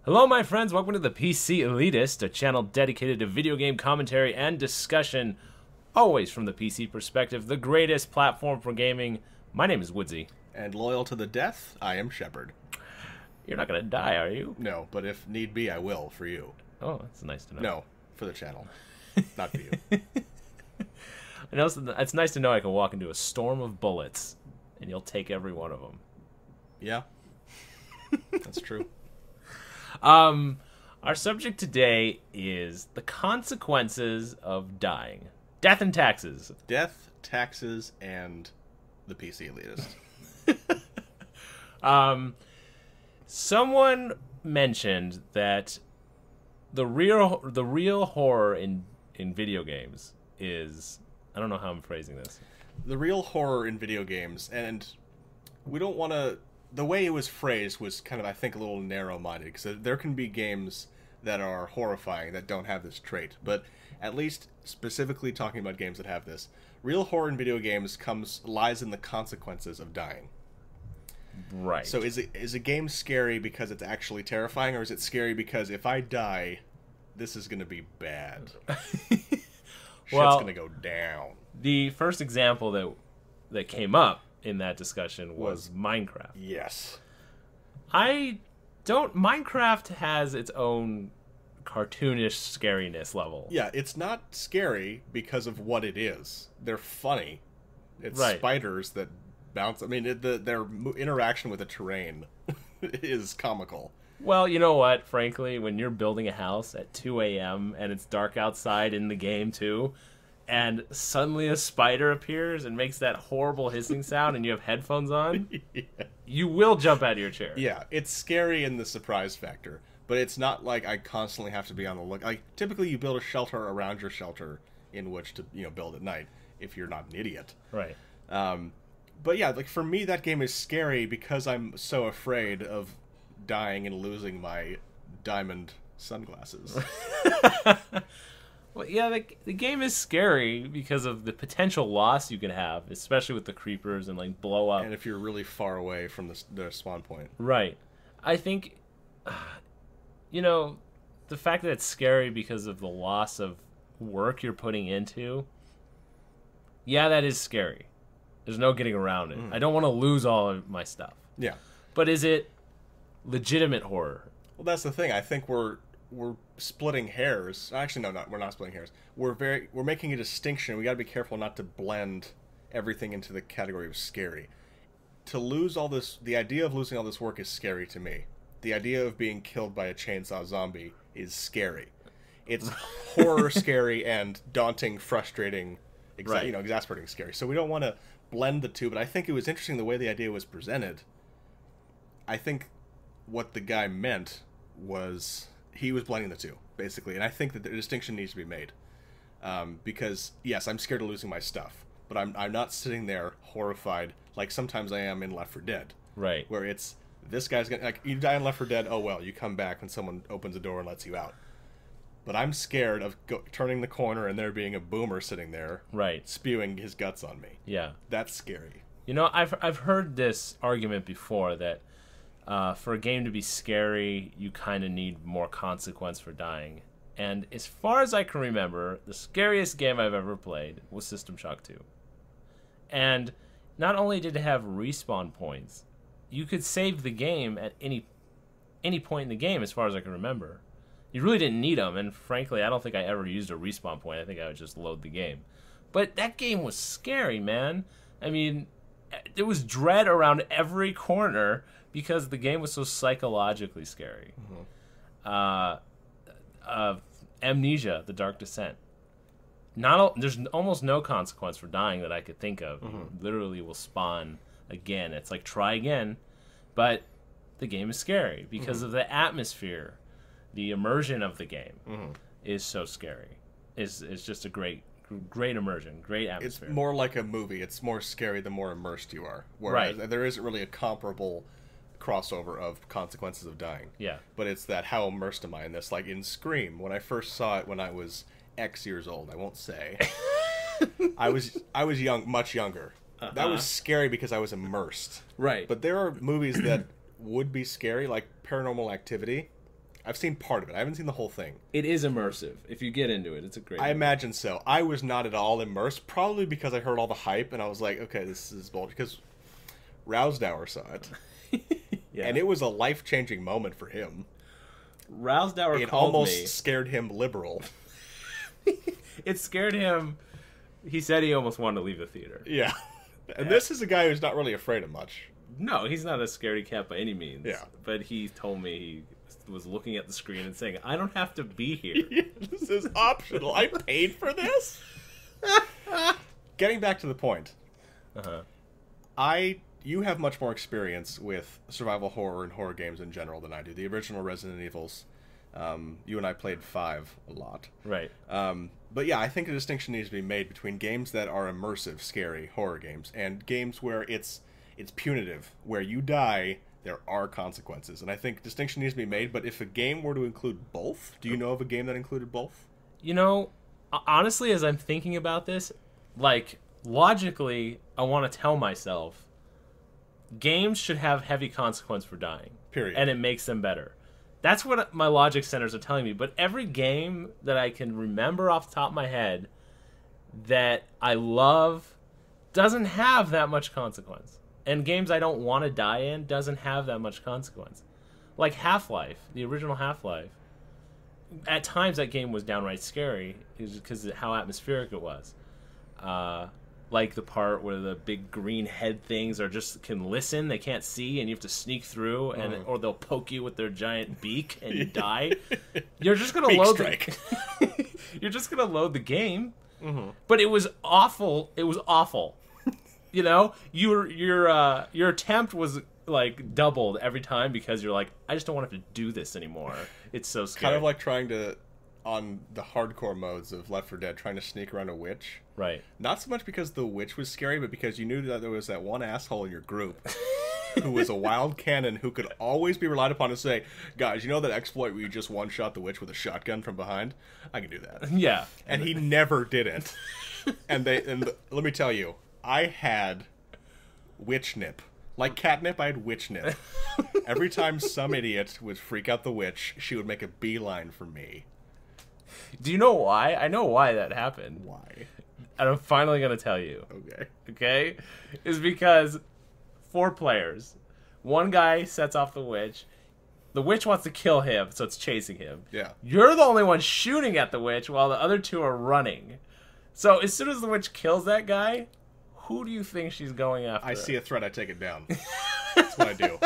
Hello, my friends. Welcome to the ThePCelitist, a channel dedicated to video game commentary and discussion, always from the PC perspective, the greatest platform for gaming. My name is Woodsie. And loyal to the death, I am Shepard. You're not going to die, are you? No, but if need be, I will, for you. Oh, that's nice to know. No, for the channel. Not for you. I know it's nice to know I can walk into a storm of bullets, and you'll take every one of them. Yeah. That's true. Our subject today is the consequences of dying. Death and taxes. Death, taxes, and the PC elitist. Someone mentioned that the real horror in video games is, I don't know how I'm phrasing this. The real horror in video games, and we don't want to... The way it was phrased was kind of, I think, a little narrow-minded, because there can be games that are horrifying that don't have this trait, but at least specifically talking about games that have this, real horror in video games lies in the consequences of dying. Right. So is a game scary because it's actually terrifying, or is it scary because if I die, this is going to be bad? Shit's going to go down. The first example that came up in that discussion was Minecraft. Yes. Minecraft has its own cartoonish scariness level. Yeah, it's not scary because of what it is. They're funny. It's right. Spiders that bounce. I mean, their interaction with the terrain is comical. Well, you know what? Frankly, when you're building a house at 2 a.m. and it's dark outside in the game too, and suddenly a spider appears and makes that horrible hissing sound and you have headphones on, yeah. You will jump out of your chair. Yeah, it's scary in the surprise factor, but it's not like I constantly have to be on the look. Like, typically you build a shelter around your shelter in which to, build at night if you're not an idiot. Right. But yeah, like for me that game is scary because I'm so afraid of dying and losing my diamond sunglasses. Well, yeah, the game is scary because of the potential loss you can have, especially with the creepers and like blow up. And if you're really far away from the spawn point. Right. I think, the fact that it's scary because of the loss of work you're putting into, yeah, that is scary. There's no getting around it. I don't want to lose all of my stuff. Yeah. But is it legitimate horror? Well, that's the thing. I think we're splitting hairs. Actually, no, we're not splitting hairs. We're making a distinction. We got to be careful not to blend everything into the category of scary. To lose all this, the idea of losing all this work is scary to me. The idea of being killed by a chainsaw zombie is scary. It's horror scary and daunting, frustrating, exasperating scary. So we don't want to blend the two, but I think it was interesting the way the idea was presented. I think what the guy meant was he was blending the two, basically, and I think that the distinction needs to be made. Because, yes, I'm scared of losing my stuff, but I'm not sitting there horrified like sometimes I am in Left 4 Dead. Right. Where it's, this guy's gonna, like, you die in Left 4 Dead, oh well, you come back when someone opens a door and lets you out. But I'm scared of turning the corner and there being a boomer sitting there, right, spewing his guts on me. Yeah. That's scary. I've heard this argument before that for a game to be scary, you kind of need more consequence for dying. And as far as I can remember, the scariest game I've ever played was System Shock 2. And not only did it have respawn points, you could save the game at any point in the game, as far as I can remember. You really didn't need them, and frankly, I don't think I ever used a respawn point. I think I would just load the game. But that game was scary, man. I mean, there was dread around every corner because the game was so psychologically scary. Mm-hmm. Amnesia, The Dark Descent. There's almost no consequence for dying that I could think of. Mm-hmm. You literally will spawn again. It's like, try again. But the game is scary because mm-hmm. of the atmosphere. The immersion of the game mm-hmm. is so scary. It's just a great immersion, great atmosphere. It's more like a movie. It's more scary the more immersed you are. Whereas right. There isn't really a comparable crossover of consequences of dying. Yeah. But it's that, how immersed am I in this? Like in Scream, when I first saw it when I was X years old, I won't say. I was young, much younger. Uh-huh. That was scary because I was immersed. Right. But there are movies that would be scary, like Paranormal Activity. I've seen part of it. I haven't seen the whole thing. It is immersive. If you get into it, it's a great I movie. imagine so. I was not at all immersed, probably because I heard all the hype and I was like, okay, this is bullshit. Because Rowsd0w3r saw it. Yeah. And it was a life-changing moment for him. Rowsd0w3r It called almost me. scared him liberal. It scared him. He said he almost wanted to leave the theater. Yeah. And this is a guy who's not really afraid of much. No, he's not a scaredy cat by any means. Yeah. But he told me he was looking at the screen and saying, I don't have to be here. This is optional. I paid for this? Getting back to the point. Uh-huh. You have much more experience with survival horror and horror games in general than I do. The original Resident Evils. You and I played 5 a lot. Right. But yeah, I think a distinction needs to be made between games that are immersive, scary horror games, and games where it's punitive, where you die, there are consequences. And I think distinction needs to be made, but if a game were to include both, do you know of a game that included both? You know, honestly, as I'm thinking about this, like, logically, I want to tell myself, games should have heavy consequence for dying. Period. And it makes them better. That's what my logic centers are telling me. But every game that I can remember off the top of my head that I love doesn't have that much consequence. And games I don't want to die in doesn't have that much consequence. Like Half-Life, the original Half-Life. At times that game was downright scary because of how atmospheric it was. Like the part where the big green head things can listen, they can't see, and you have to sneak through, and or they'll poke you with their giant beak, and you die. You're just gonna load you're just gonna load the game, but it was awful. It was awful. You know, your attempt was like doubled every time because you're like, I just don't want to have to do this anymore. It's so scary. Kind of like trying to, on the hardcore modes of Left 4 Dead, trying to sneak around a witch. Right. Not so much because the witch was scary, but because you knew that there was that one asshole in your group who was a wild cannon who could always be relied upon to say, guys, you know that exploit where you just one-shot the witch with a shotgun from behind? I can do that. Yeah. And he never did it. And let me tell you, I had witch nip. Like catnip, I had witch nip. Every time some idiot would freak out the witch, she would make a beeline for me. Do you know why? I know why that happened. Why? And I'm finally going to tell you. Okay. Okay? Is because 4 players. One guy sets off the witch. The witch wants to kill him, so it's chasing him. Yeah. You're the only one shooting at the witch while the other 2 are running. So as soon as the witch kills that guy, who do you think she's going after? I see a threat, I take it down. That's what I do.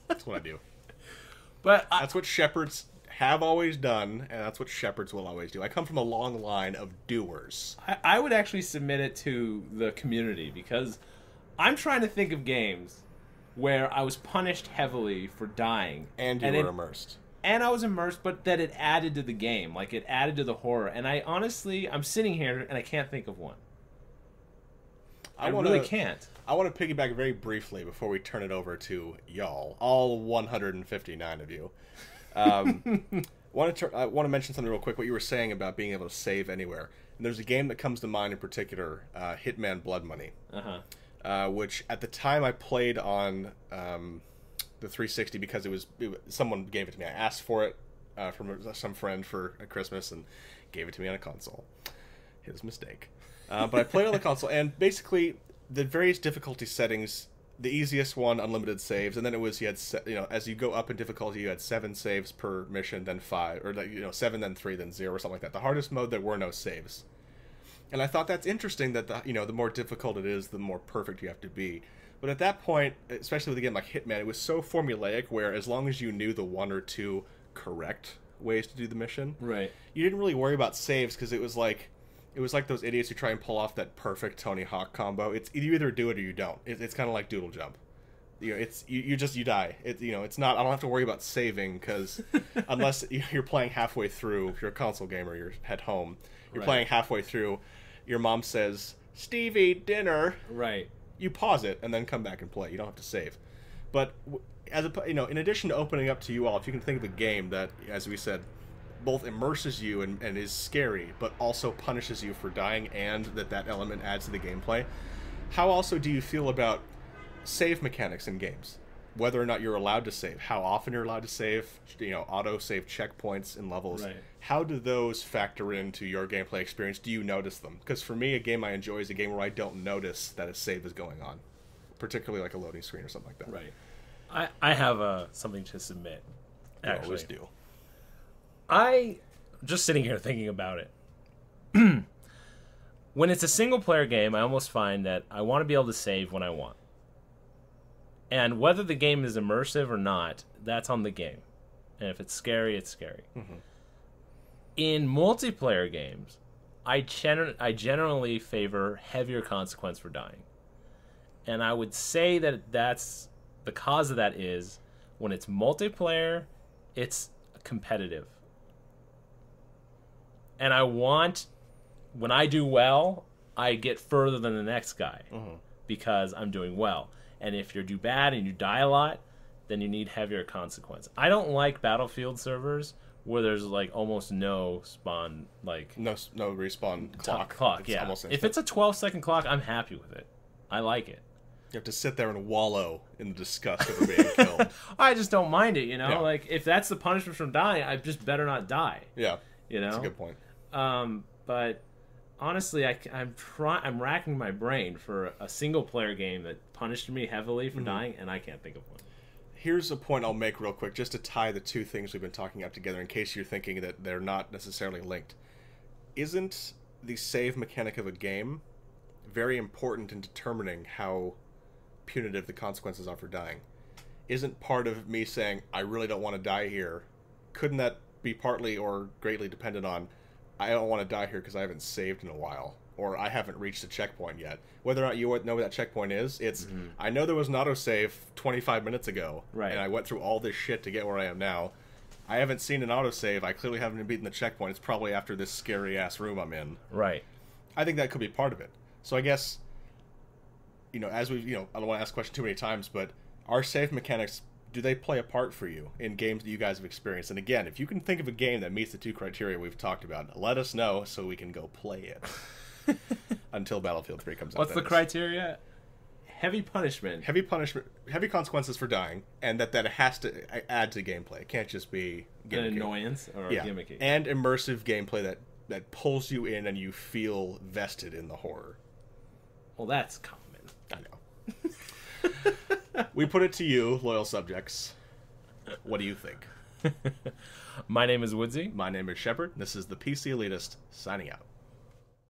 That's what I do. But that's what shepherds have always done, and that's what shepherds will always do. I come from a long line of doers. I would actually submit it to the community because I'm trying to think of games where I was punished heavily for dying. And you were immersed. And I was immersed, but that it added to the game. Like, it added to the horror. And I'm sitting here and I can't think of one. I really can't. I want to piggyback very briefly before we turn it over to y'all, all 159 of you. I want to mention something real quick. What you were saying about being able to save anywhere. And there's a game that comes to mind in particular, Hitman Blood Money, which at the time I played on the 360 because someone gave it to me. I asked for it from some friend for Christmas and gave it to me on a console. His mistake. But I played on the console, and basically the various difficulty settings. The easiest one, unlimited saves, and then it was as you go up in difficulty, you had 7 saves per mission, then 5, or 7, then 3, then 0, or something like that. The hardest mode, there were no saves, and I thought that's interesting that the more difficult it is, the more perfect you have to be. But at that point, especially with a game like Hitman, it was so formulaic where as long as you knew the 1 or 2 correct ways to do the mission, right, you didn't really worry about saves because it was like those idiots who try and pull off that perfect Tony Hawk combo. It's you either do it or you don't. It's kind of like Doodle Jump. You die. It's not. I don't have to worry about saving because unless you're playing halfway through, if you're a console gamer, you're at home. You're playing halfway through. Your mom says, "Stevie, dinner." Right. You pause it and then come back and play. You don't have to save. But in addition to opening up to you all, if you can think of a game that, as we said, both immerses you and is scary, but also punishes you for dying, and that element adds to the gameplay. How also do you feel about save mechanics in games? whether or not you're allowed to save, how often you're allowed to save, auto save checkpoints and levels. Right. How do those factor into your gameplay experience? Do you notice them? Because for me, a game I enjoy is a game where I don't notice that a save is going on, particularly like a loading screen or something like that. Right. I have something to submit. You always do. I just sitting here thinking about it. When it's a single player game, I almost find that I want to be able to save when I want. And whether the game is immersive or not, that's on the game. And if it's scary, it's scary. Mm-hmm. In multiplayer games, I generally favor heavier consequence for dying. And I would say that that's the cause of that is when it's multiplayer, it's competitive. And I want, when I do well, I get further than the next guy because I'm doing well. And if you do bad and you die a lot, then you need heavier consequence. I don't like Battlefield servers where there's like almost no spawn, like no respawn clock. Yeah. If it's a 12-second clock, I'm happy with it. I like it. You have to sit there and wallow in the disgust of being killed. I just don't mind it, Yeah. Like if that's the punishment from dying, I just better not die. Yeah, that's a good point. But honestly, I'm racking my brain for a single player game that punished me heavily for dying, and I can't think of one. Here's a point I'll make real quick, just to tie the two things we've been talking about together, in case you're thinking that they're not necessarily linked. Isn't the save mechanic of a game very important in determining how punitive the consequences are for dying? Isn't part of me saying, I really don't want to die here, couldn't that be partly or greatly dependent on, I don't want to die here because I haven't saved in a while, or I haven't reached a checkpoint yet? Whether or not you know where that checkpoint is, it's, I know there was an autosave 25 minutes ago, right, and I went through all this shit to get where I am now. I haven't seen an autosave, I clearly haven't beaten the checkpoint, it's probably after this scary-ass room I'm in. Right. I think that could be part of it. So I guess, as we've, I don't want to ask the question too many times, but are save mechanics, do they play a part for you in games that you guys have experienced? And again, if you can think of a game that meets the two criteria we've talked about, let us know so we can go play it. Until Battlefield 3 comes out. What's the criteria? Heavy punishment. Heavy consequences for dying, and that has to add to gameplay. It can't just be an annoyance or gimmicky. And immersive gameplay that pulls you in and you feel vested in the horror. Well, that's common. I know. We put it to you, loyal subjects. What do you think? My name is Woodsie. My name is Shepard. This is the PC Elitist, signing out.